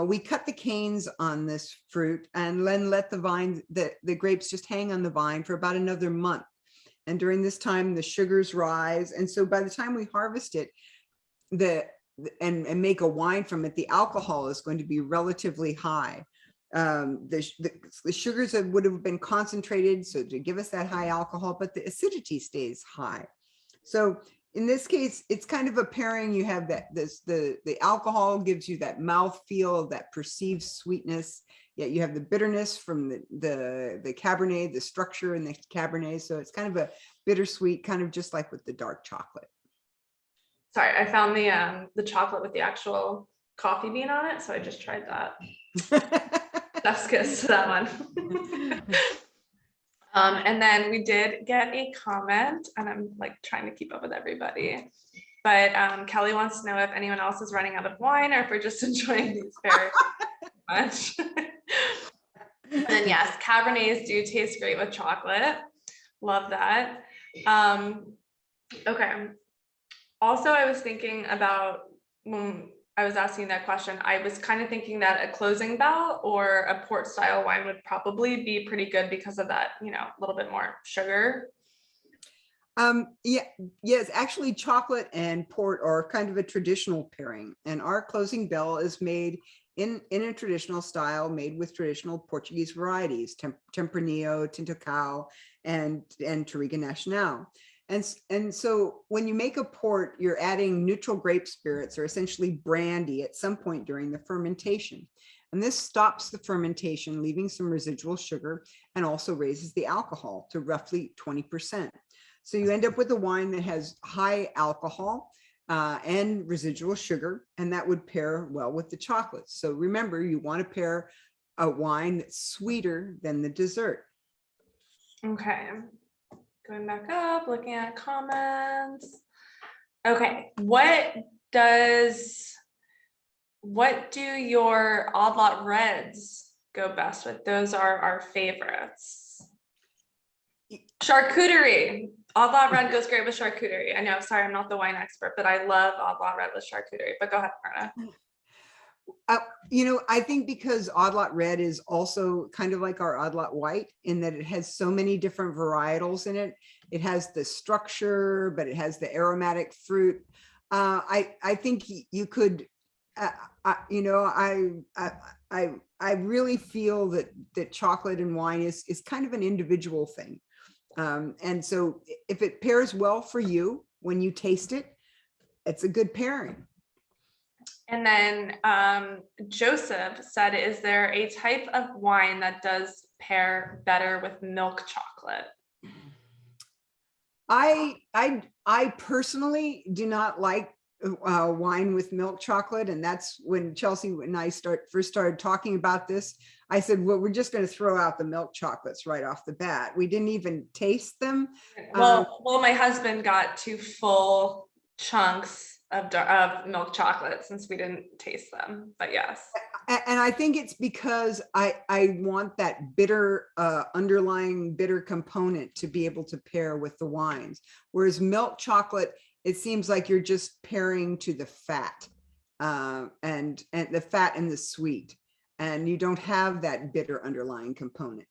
We cut the canes on this fruit and then let the grapes just hang on the vine for about another month. And during this time, the sugars rise. And so by the time we harvest it, and make a wine from it, the alcohol is going to be relatively high. The sugars would have been concentrated, so to give us that high alcohol, but the acidity stays high. So in this case, it's kind of a pairing. You have the alcohol gives you that mouth feel, that perceived sweetness, yet you have the bitterness from the Cabernet, the structure in the Cabernet. So it's kind of a bittersweet, kind of just like with the dark chocolate. Sorry, I found the chocolate with the actual coffee bean on it, so I just tried that. That's good to that one. And then we did get a comment, and I'm like trying to keep up with everybody. But Kelly wants to know if anyone else is running out of wine or if we're just enjoying these very much. And then yes, Cabernets do taste great with chocolate. Love that. Okay. Also, I was thinking about when I was asking that question, I was kind of thinking that a closing bell or a port style wine would probably be pretty good because of that, a little bit more sugar. Yes, actually chocolate and port are kind of a traditional pairing, and our closing bell is made in a traditional style, made with traditional Portuguese varieties, Tempranillo, Tinto and Touriga Nacional. And so when you make a port, you're adding neutral grape spirits, or essentially brandy, at some point during the fermentation. And this stops the fermentation, leaving some residual sugar, and also raises the alcohol to roughly 20%. So you end up with a wine that has high alcohol and residual sugar, and that would pair well with the chocolates. So remember, you want to pair a wine that's sweeter than the dessert. Okay, going back up, looking at comments. Okay, what do your odd lot reds go best with? Those are our favorites. Charcuterie. Odd lot red goes great with charcuterie. I know, sorry, I'm not the wine expert, but I love odd lot red with charcuterie. But go ahead, Marta. I think because odd lot red is also kind of like our odd lot white in that it has so many different varietals in it. It has the structure, but it has the aromatic fruit. I think you could, I really feel that chocolate and wine is kind of an individual thing. And so if it pairs well for you when you taste it, it's a good pairing. And then Joseph said, is there a type of wine that does pair better with milk chocolate? I personally do not like wine with milk chocolate. And that's when Chelsea and I first started talking about this. I said, well, we're just going to throw out the milk chocolates right off the bat. We didn't even taste them. Well, my husband got 2 full chunks of milk chocolate since we didn't taste them, but yes. And I think it's because I want that bitter, underlying bitter component to be able to pair with the wines. Whereas milk chocolate, it seems like you're just pairing to the fat and the fat and the sweet, and you don't have that bitter underlying component.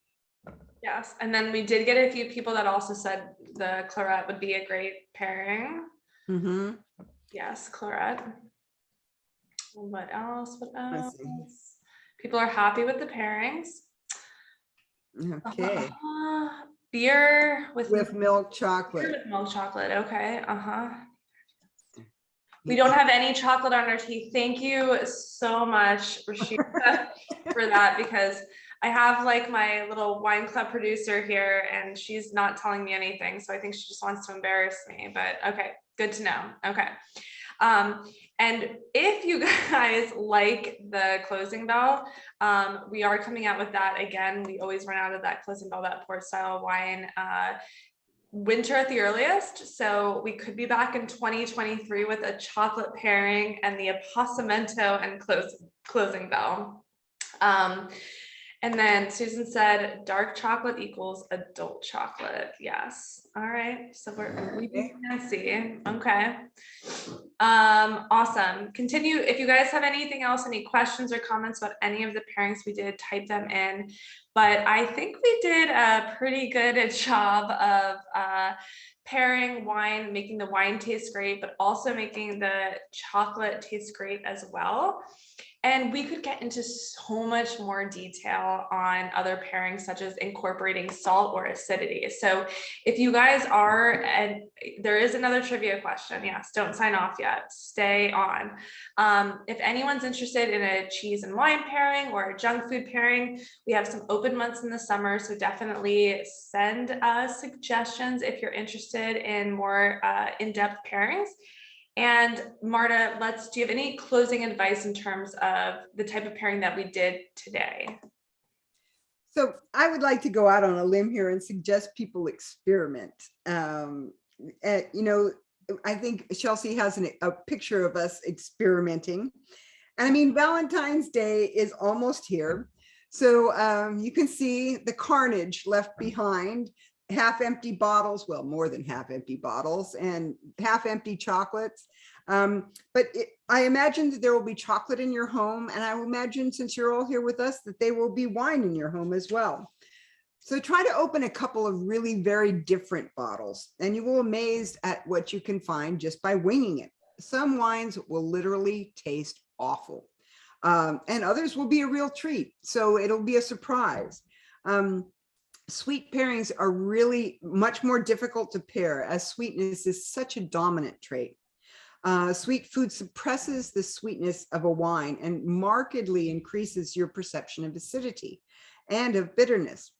Yes, and then we did get a few people that also said the claret would be a great pairing. Mm-hmm. Yes, claret. What else? People are happy with the pairings. Okay. Beer with milk chocolate. Beer with milk chocolate. Okay. We don't have any chocolate on our teeth. Thank you so much, Rashida, for that, because I have like my little wine club producer here and she's not telling me anything. So I think she just wants to embarrass me, but okay, good to know. Okay. And if you guys like the closing bell, we are coming out with that again. We always run out of that closing bell, that port style wine, winter at the earliest. So we could be back in 2023 with a chocolate pairing and the Appossamento and closing bell. And then Susan said, dark chocolate equals adult chocolate. Yes. All right. So we're leaving fancy. Okay. Awesome. Continue. If you guys have anything else, any questions or comments about any of the pairings we did, type them in. But I think we did a pretty good job of pairing wine, making the wine taste great, but also making the chocolate taste great as well. And we could get into so much more detail on other pairings, such as incorporating salt or acidity. So if you guys are, and there is another trivia question, yes, don't sign off yet, stay on. If anyone's interested in a cheese and wine pairing or a junk food pairing, we have some open months in the summer, so definitely send us suggestions if you're interested in more in-depth pairings. And Marta, do you have any closing advice in terms of the type of pairing that we did today? So I would like to go out on a limb here and suggest people experiment. I think Chelsea has a picture of us experimenting. And I mean, Valentine's Day is almost here. So you can see the carnage left behind. Half empty bottles, well, more than half empty bottles, and half empty chocolates. But I imagine that there will be chocolate in your home, and I will imagine, since you're all here with us, that there will be wine in your home as well. So try to open a couple of really very different bottles, and you will be amazed at what you can find just by winging it. Some wines will literally taste awful, and others will be a real treat. So it'll be a surprise. Sweet pairings are really much more difficult to pair, as sweetness is such a dominant trait. Sweet food suppresses the sweetness of a wine and markedly increases your perception of acidity and of bitterness.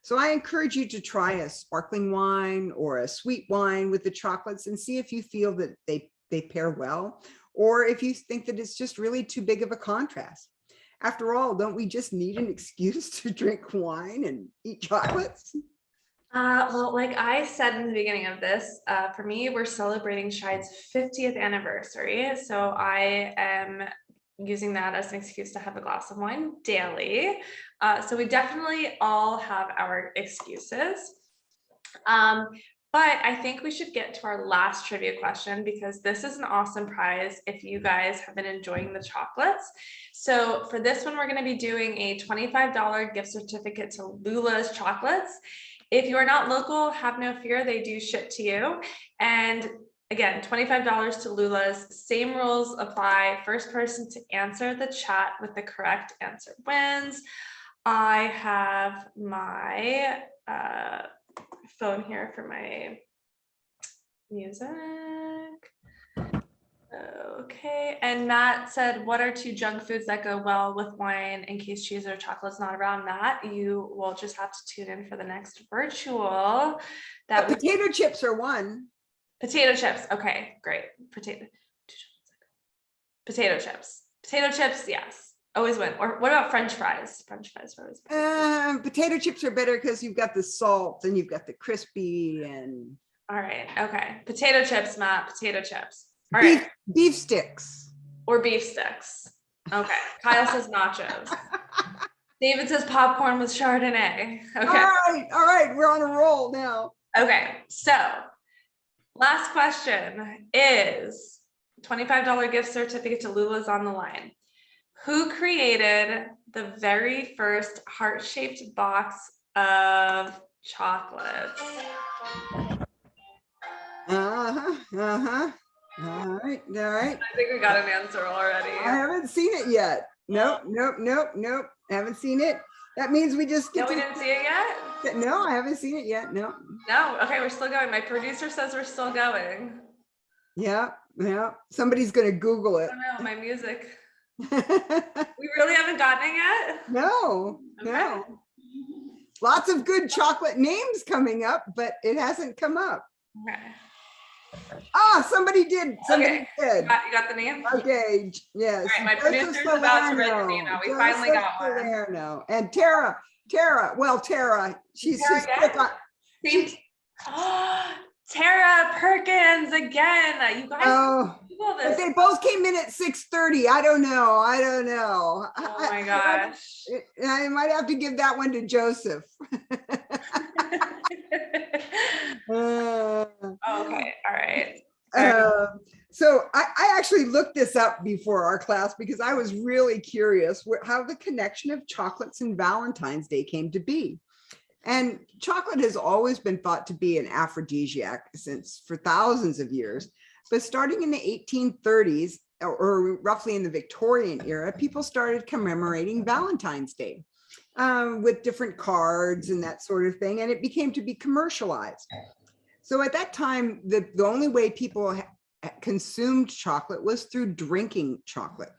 So I encourage you to try a sparkling wine or a sweet wine with the chocolates and see if you feel that they pair well, or if you think that it's just really too big of a contrast. After all, don't we just need an excuse to drink wine and eat chocolates? Well, like I said in the beginning of this, for me, we're celebrating Shide's 50th anniversary. So I am using that as an excuse to have a glass of wine daily. So we definitely all have our excuses. But I think we should get to our last trivia question, because this is an awesome prize if you guys have been enjoying the chocolates. So for this one, we're going to be doing a $25 gift certificate to Lula's Chocolates. If you are not local, have no fear, they do ship to you. And again, $25 to Lula's. Same rules apply. First person to answer the chat with the correct answer wins. I have my phone here for my music. Okay, and Matt said, what are 2 junk foods that go well with wine in case cheese or chocolate's not around? Matt, you will just have to tune in for the next virtual. Potato chips are one. Potato chips, okay, great. Potato chips. Potato chips, yes, always win. Or what about French fries? French fries are always better. Potato chips are better because you've got the salt and you've got the crispy and. All right, okay. Potato chips, Matt, potato chips. All right. Beef sticks. Or beef sticks. Okay. Kyle says nachos. David says popcorn with Chardonnay. Okay. All right. We're on a roll now. Okay. So last question is $25 gift certificate to Lula's on the line. Who created the very first heart-shaped box of chocolates? All right. I think we got an answer already. I haven't seen it yet. Nope. Haven't seen it. That means we just get. No, we didn't see it yet? No, I haven't seen it yet. No. Okay, we're still going. My producer says we're still going. Yeah. Somebody's gonna Google it. I don't know, my music. We really haven't gotten it yet? No. Lots of good chocolate names coming up, but it hasn't come up. Okay. Somebody did. Somebody did. You got the name? Okay. Yes. All right, my producer's about to write the name out. We finally got one. And Tara. Well, Tara. She's quick on. Tara Perkins again. You guys. But they both came in at 6:30. I don't know. Oh my gosh. I might have to give that one to Joseph. Okay. All right. So I actually looked this up before our class because I was really curious how the connection of chocolates and Valentine's Day came to be. And chocolate has always been thought to be an aphrodisiac for thousands of years. But starting in the 1830s, or roughly in the Victorian era, people started commemorating Valentine's Day with different cards and that sort of thing. And it became to be commercialized. So at that time, the only way people consumed chocolate was through drinking chocolate,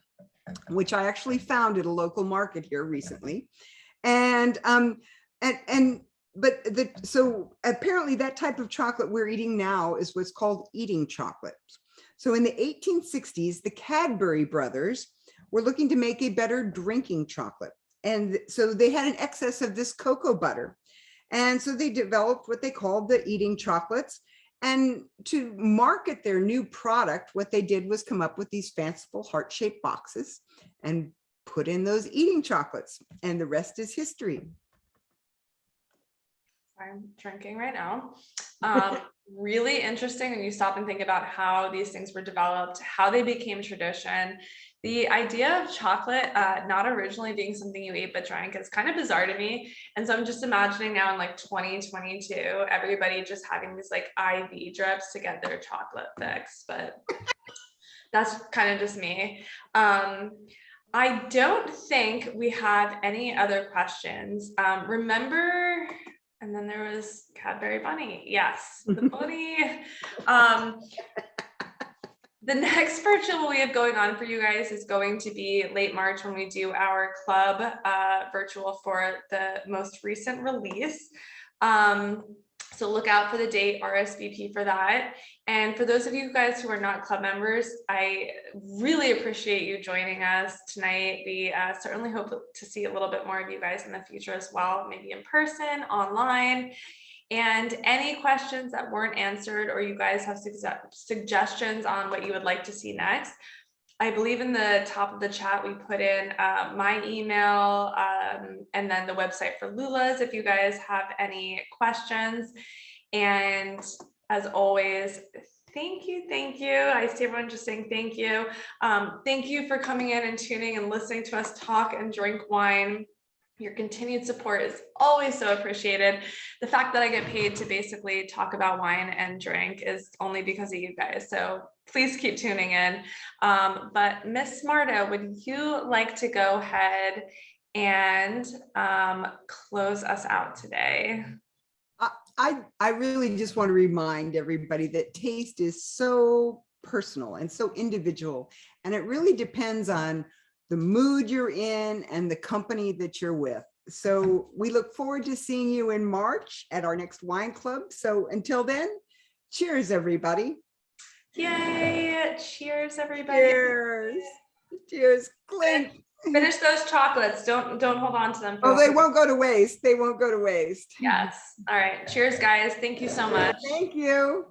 which I actually found at a local market here recently. So apparently that type of chocolate we're eating now is what's called eating chocolate. So in the 1860s, the Cadbury brothers were looking to make a better drinking chocolate. And so they had an excess of this cocoa butter. And so they developed what they called the eating chocolates. And to market their new product, what they did was come up with these fanciful heart-shaped boxes and put in those eating chocolates. And the rest is history. I'm drinking right now. Really interesting when you stop and think about how these things were developed, how they became tradition. The idea of chocolate not originally being something you ate but drank is kind of bizarre to me. And so I'm just imagining now in like 2022, everybody just having these like IV drips to get their chocolate fix, but that's kind of just me. I don't think we have any other questions. Remember, and then there was Cadbury Bunny. Yes, the bunny. The next virtual we have going on for you guys is going to be late March when we do our club virtual for the most recent release. So look out for the date, RSVP for that. And for those of you guys who are not club members, I really appreciate you joining us tonight. We certainly hope to see a little bit more of you guys in the future as well, maybe in person, online. And any questions that weren't answered, or you guys have suggestions on what you would like to see next, I believe in the top of the chat, we put in my email and then the website for Lula's if you guys have any questions. And as always, thank you. I see everyone just saying thank you. Thank you for coming in and tuning and listening to us talk and drink wine. Your continued support is always so appreciated. The fact that I get paid to basically talk about wine and drink is only because of you guys. So please keep tuning in. But Miss Marta, would you like to go ahead and close us out today? I really just want to remind everybody that taste is so personal and so individual, and it really depends on the mood you're in and the company that you're with. So we look forward to seeing you in March at our next wine club. So until then, cheers, everybody. Yay! Cheers, everybody. Cheers. Cheers. Clink. Finish those chocolates. Don't hold on to them. Oh, they won't go to waste. They won't go to waste. Yes. All right. Cheers, guys. Thank you so much. Thank you.